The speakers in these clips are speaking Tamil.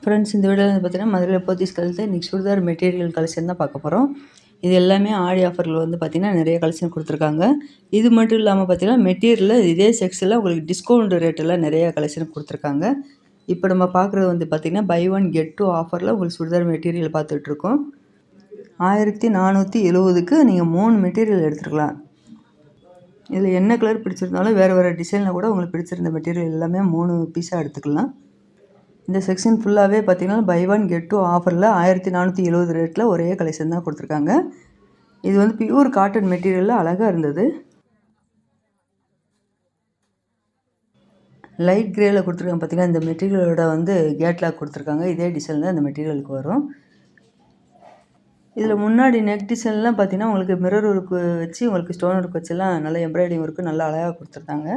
ஃப்ரெண்ட்ஸ், இந்த வீடியோவில் வந்து பார்த்தீங்கன்னா மதுரையில் போத்தீஸ் கலெக்ஷன் இன்றைக்கி சுடிதார் மெட்டீரியல் கலெக்ஷன் தான் பார்க்க போகிறோம். இது எல்லாமே ஆடி ஆஃபரில் வந்து பார்த்திங்கன்னா நிறைய கலெக்ஷன் கொடுத்துருக்காங்க. இது மட்டும் இல்லாமல் பார்த்திங்கன்னா மெட்டீரியலில் இதே செக்ஸில் உங்களுக்கு டிஸ்கவுண்ட் ரேட்டெல்லாம் நிறைய கலெக்ஷன் கொடுத்துருக்காங்க. இப்போ நம்ம பார்க்குறது வந்து பார்த்திங்கன்னா பை ஒன் கெட் டூ ஆஃபரில் உங்களுக்கு சுடிதார் மெட்டீரியல் பார்த்துட்ருக்கோம். 1470க்கு நீங்கள் 3 மெட்டீரியல் எடுத்துக்கலாம். இதில் என்ன கலர் பிடிச்சிருந்தாலும் வேறு வேறு டிசைனில் கூட உங்களுக்கு பிடிச்சிருந்த மெட்டீரியல் எல்லாமே 3 பீஸாக எடுத்துக்கலாம். இந்த செக்ஷன் ஃபுல்லாகவே பார்த்திங்கன்னா பை ஒன் கெட் டூ ஆஃபரில் 1470 ரேட்டில் ஒரே கலெக்ஷன் தான் கொடுத்துருக்காங்க. இது வந்து பியூர் காட்டன் மெட்டீரியலில் அழகாக இருந்தது. லைட் கிரேயில் கொடுத்துருக்காங்க பார்த்திங்கன்னா. இந்த மெட்டீரியலோட வந்து கேட்லாக் கொடுத்துருக்காங்க. இதே டிசைன் தான் இந்த மெட்டீரியலுக்கு வரும். இதில் முன்னாடி நெக் டிசைன்லாம் பார்த்திங்கன்னா உங்களுக்கு மிரர் ஒர்க்கு வச்சு உங்களுக்கு ஸ்டோன் ஒர்க் வச்சுலாம் நல்லா எம்ப்ராய்டிங் ஒர்க்கு நல்லா அழகாக கொடுத்துருந்தாங்க.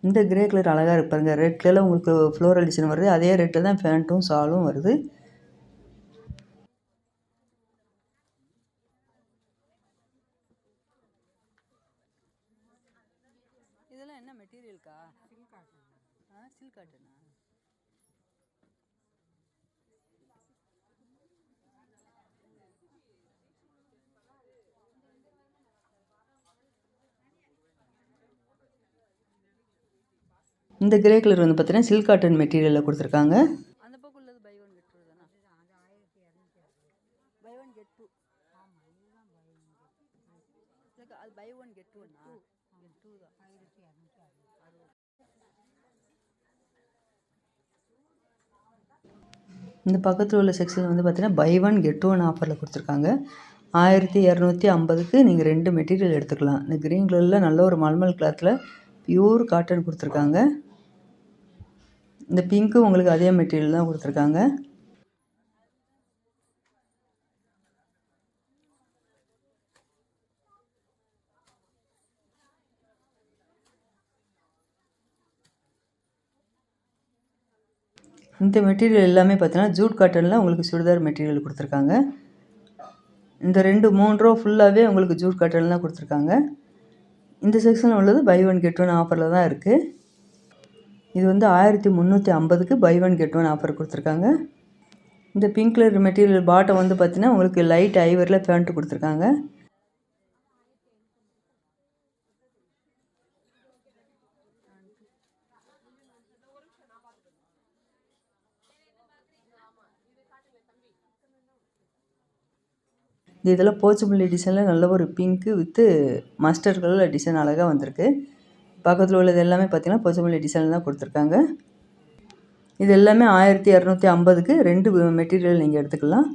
இந்த கிரே கலர் அழகாக இருப்பாருங்க. ரெட் கலரில் உங்களுக்கு ஃப்ளோரல் டிசைன் வருது. அதே ரெட்டில் தான் பேண்ட்டும் ஷாலும் வருது. இதெல்லாம் என்ன மெட்டீரியல்க்கா? சில்க் காட்டனா? இந்த கிரே கலர் வந்து பார்த்தீங்கன்னா சில்க் காட்டன் மெட்டீரியலில் கொடுத்துருக்காங்க. அந்த பக்கம் உள்ளது பை ஒன் கெட் டூ தானே? Buy one get two. அது பை ஒன் கெட் டூண்ணா? கெட் டூ தான். இந்த பக்கத்தில் உள்ள செக்ஷன் வந்து பார்த்தீங்கன்னா பை ஒன் கெட் டூன்னு ஆஃபரில் கொடுத்துருக்காங்க. 1250க்கு நீங்கள் 2 மெட்டீரியல் எடுத்துக்கலாம். இந்த க்ரீன் கலரில் நல்ல ஒரு மல்மல் கிளாத்தில் பியூர் காட்டன் கொடுத்துருக்காங்க. இந்த பிங்க்கும் உங்களுக்கு அதே மெட்டீரியல் தான் கொடுத்துருக்காங்க. இந்த மெட்டீரியல் எல்லாமே பார்த்தீங்கன்னா ஜூட் காட்டனில் உங்களுக்கு சுடிதார் மெட்டீரியல் கொடுத்துருக்காங்க. இந்த 3 ரோ ஃபுல்லாகவே உங்களுக்கு ஜூட் காட்டன் தான் கொடுத்துருக்காங்க. இந்த செக்ஷன் உள்ளது பை ஒன் கெட் ஒன் ஆஃபரில் தான் இருக்குது. இது வந்து 1350க்கு buy one get one offer கொடுத்துருக்காங்க. இந்த பிங்க் கலர் மெட்டீரியல் பாட்டம் வந்து பார்த்தீங்கன்னா உங்களுக்கு லைட் ஐவரில் பேண்ட்டு கொடுத்துருக்காங்க. இதில் போச்சம்பள்ளி டிசைனில் நல்ல ஒரு பிங்க்கு வித்து மஸ்டர்ட் கலரில் டிசைன் அழகாக வந்திருக்கு. பக்கத்தில் உள்ளது எல்லாமே பார்த்திங்கன்னா போச்சம்பள்ளி டிசைன் தான் கொடுத்துருக்காங்க. இது எல்லாமே 1250க்கு 2 மெட்டீரியல் நீங்கள் எடுத்துக்கலாம்.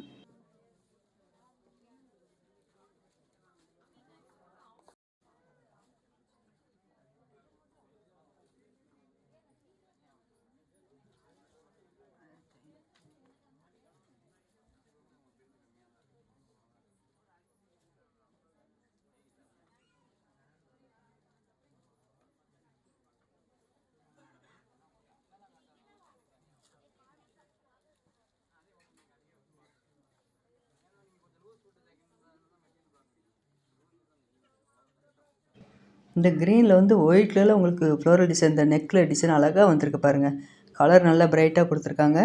இந்த க்ரீனில் வந்து ஒயிட் கலரில் உங்களுக்கு ஃப்ளோரல் டிசைன், இந்த நெக்கில் டிசைன் அழகாக வந்திருக்கு பாருங்கள். கலர் நல்லா பிரைட்டாக கொடுத்துருக்காங்க.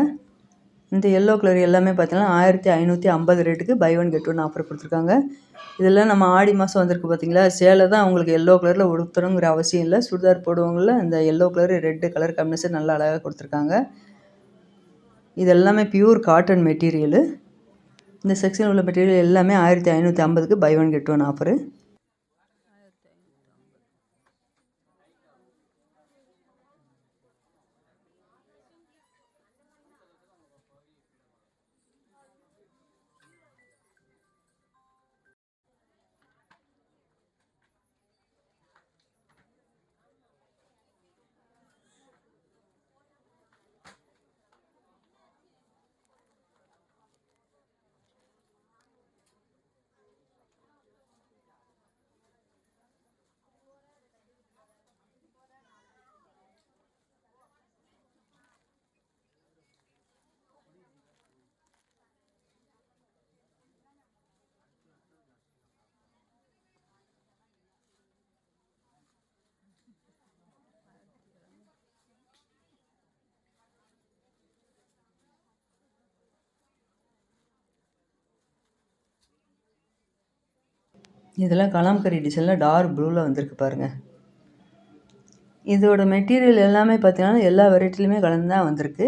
இந்த எல்லோ கலர் எல்லாமே பார்த்தீங்கன்னா 1550 ரேட்டுக்கு buy one get one offer கொடுத்துருக்காங்க. இதெல்லாம் நம்ம ஆடி மாதம் வந்திருக்கு பார்த்தீங்களா, சேலை தான் உங்களுக்கு எல்லோ கலரில் உடுத்தணுங்கிற அவசியம் இல்லை. சுடிதார் போடுவவங்கள இந்த yellow colour red colour combination நல்லா அழகாக கொடுத்துருக்காங்க. இது எல்லாமே பியூர் காட்டன் மெட்டீரியலு. இந்த செக்ஷன் உள்ள மெட்டீரியல் எல்லாமே 1550க்கு buy one get one offer. இதெல்லாம் கலாம்கரி டிசைனில் டார்க் ப்ளூவில் வந்திருக்கு பாருங்கள். இதோட மெட்டீரியல் எல்லாமே பார்த்தீங்கன்னா எல்லா வெரைட்டிலையுமே கலந்து தான் வந்திருக்கு.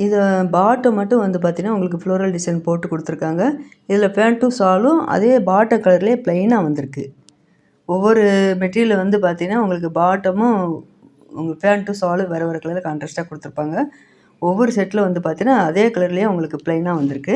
இது பாட்டம் மட்டும் வந்து பார்த்தீங்கன்னா உங்களுக்கு ஃப்ளோரல் டிசைன் போட்டு கொடுத்துருக்காங்க. இதில் பேண்ட்டும் ஷாலும் அதே பாட்டம் கலர்லேயே ப்ளைனாக வந்திருக்கு. ஒவ்வொரு மெட்டீரியல் வந்து பார்த்தீங்கன்னா உங்களுக்கு பாட்டமும் உங்களுக்கு பேண்ட்டும் ஷாலும் வேறு வேறு கலரில் கான்ட்ராஸ்ட்டாக கொடுத்துருப்பாங்க. ஒவ்வொரு செட்டில் வந்து பார்த்தீங்கன்னா அதே கலர்லேயே உங்களுக்கு ப்ளைனாக வந்திருக்கு.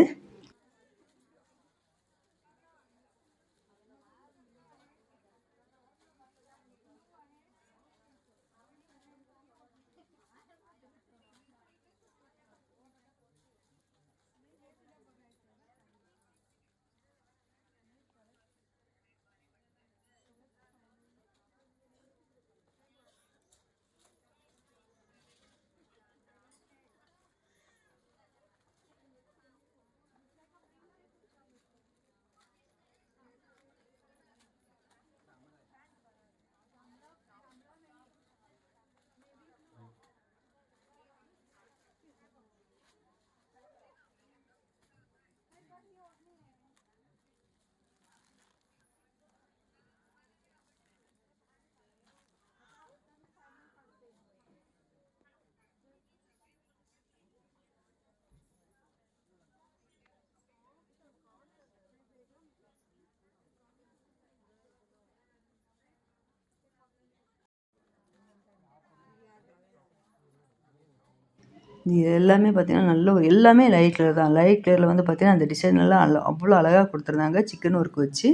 இது எல்லாமே பார்த்தீங்கன்னா நல்ல எல்லாமே லைட் கலர் தான். லைட் கலரில் வந்து பார்த்தீங்கன்னா அந்த டிசைன் எல்லாம் அவ்வளோ அழகாக கொடுத்துருந்தாங்க சிக்கன் ஒர்க் வச்சு.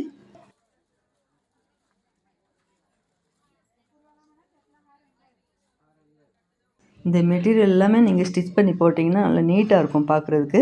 இந்த மெட்டீரியல் எல்லாமே நீங்கள் ஸ்டிச் பண்ணி போட்டிங்கன்னா நல்லா நீட்டாக இருக்கும் பார்க்குறதுக்கு.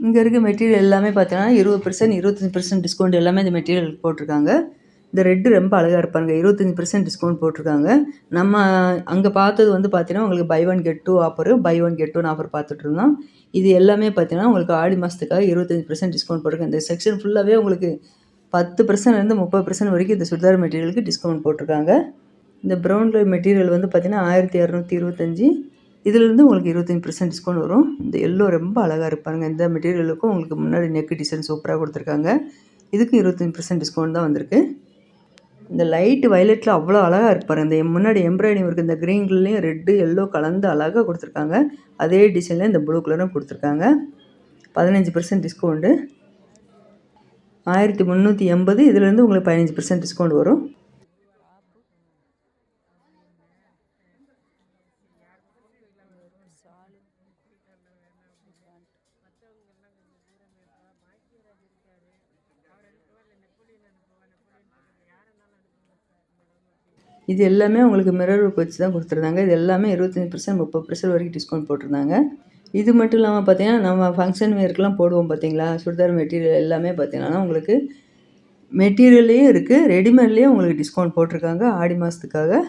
இங்கே இருக்க மெட்டீரியல் எல்லாமே பார்த்தீங்கன்னா 20%, 25% டிஸ்கவுண்ட் எல்லாமே இந்த மெட்டீரியல் போட்டிருக்காங்க. இந்த ரெட்டு ரொம்ப அழகாக இருப்பாங்க. 25% டிஸ்கவுண்ட் போட்டிருக்காங்க. நம்ம அங்கே பார்த்தது வந்து பார்த்தீங்கன்னா உங்களுக்கு buy one get two offer, buy one get டூன்னு ஆஃபர் பார்த்துட்ருந்தோம். இது எல்லாமே பார்த்தீங்கன்னா உங்களுக்கு ஆடி மாதத்துக்காக 25% டிஸ்கவுண்ட் போட்டிருக்காங்க. இந்த செக்ஷன் ஃபுல்லாகவே உங்களுக்கு 10%லேருந்து 30% வரைக்கும் இந்த சுடிதார் மெட்டீரியலுக்கு டிஸ்கவுண்ட் போட்டிருக்காங்க. இந்த ப்ரௌன் கலர் மெட்டீரியல் வந்து பார்த்தீங்கன்னா 1225. இதிலேருந்து உங்களுக்கு 25% டிஸ்கவுண்ட் வரும். இந்த எல்லோ ரொம்ப அழகாக இருப்பாங்க. இந்த மெட்டீரியலுக்கும் உங்களுக்கு முன்னாடி நெக்கு டிசைன் சூப்பராக கொடுத்துருக்காங்க. இதுக்கும் 25% டிஸ்கவுண்ட் தான் வந்திருக்கு. இந்த லைட் வயலட்டில் அவ்வளோ அழகாக இருப்பார். இந்த முன்னாடி எம்ப்ராய்டிங் ஒர்க் இந்த க்ரீன் கலர்லேயும் ரெட்டு எல்லோ கலந்து அழகாக கொடுத்துருக்காங்க. அதே டிசைனில் இந்த ப்ளூ கலரும் கொடுத்துருக்காங்க. 15% டிஸ்கவுண்ட்டு. 1380. இதிலேருந்து உங்களுக்கு 15% டிஸ்கவுண்ட் வரும். இது எல்லாமே உங்களுக்கு மிரர் ஒர்க் வச்சு தான் கொடுத்துருந்தாங்க. இது எல்லாமே 25%, 30% வரைக்கும் டிஸ்கவுண்ட் போட்டிருந்தாங்க. இது மட்டும் இல்லாமல் பார்த்தீங்கன்னா நம்ம ஃபங்க்ஷன் வேர்க்கெலாம் போடுவோம் பார்த்தீங்களா, சுடிதார் மெட்டீரியல் எல்லாமே பார்த்தீங்கன்னா உங்களுக்கு மெட்டீரியல்லையும் இருக்குது, ரெடிமேட்லேயும் உங்களுக்கு டிஸ்கவுண்ட் போட்டிருக்காங்க ஆடி மாதத்துக்காக.